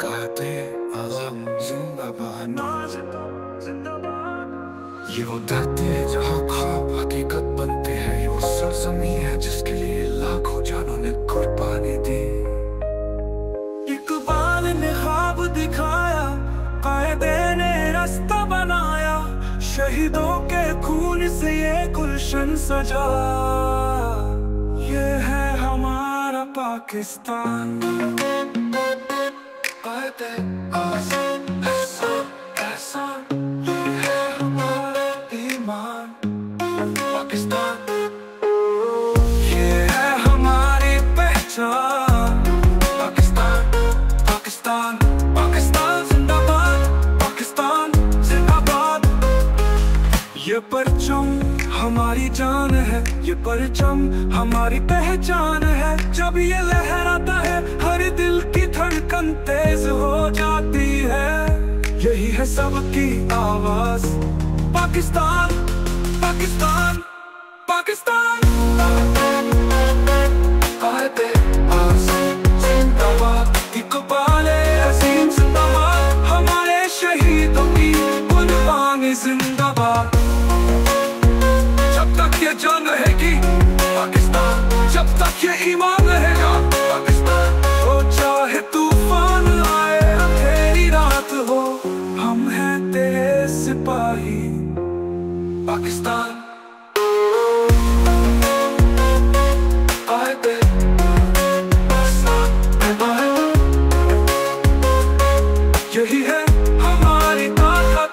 कहते आज़म जिंदाबाद। ये वो धरती है जहाँ ख्वाब हकीकत बनते हैं। ये वो सरजमी है जिसके लिए लाखों जानों ने कुर्बानी दी। इकबाल ने ख्वाब दिखाया, कायदे ने रास्ता बनाया। शहीदों के खून से ये गुलशन सजा। ये है हमारा पाकिस्तान। कायदे आज़म एहसान, ये है हमारा ईमान। पाकिस्तान, ये है हमारी पहचान। पाकिस्तान, पाकिस्तान, पाकिस्तान जिंदाबाद। पाकिस्तान जिंदाबाद। ये परचम हमारी जान है, ये परचम हमारी पहचान है। जब ये लहराता है हर दिल की धड़कन तेज हो जाती है। यही है सबकी आवाज। पाकिस्तान, पाकिस्तान, पाकिस्तान। कायदे आज़म जिंदाबाद। इकबाल अज़ीम जिंदाबाद। हमारे शहीदों की कुर्बानी जिंदाबाद। जब तक ये जान रहेगी पाकिस्तान, जब तक ये ईमान रहेगा पाकिस्तान। तो चाहे तूफान आए अंधेरी रात हो, हम हैं तेरे सिपाही। पाकिस्तान, कायदे यही है हमारी ताकत।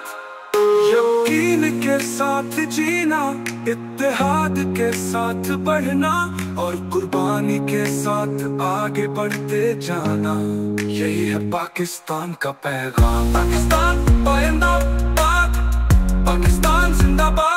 यकीन के साथ जीना, इत्तेहाद के साथ बढ़ना और कुर्बानी के साथ आगे बढ़ते जाना। यही है पाकिस्तान का पैगाम। पाकिस्तान पाइंदा, पाकिस्तान जिंदाबाद।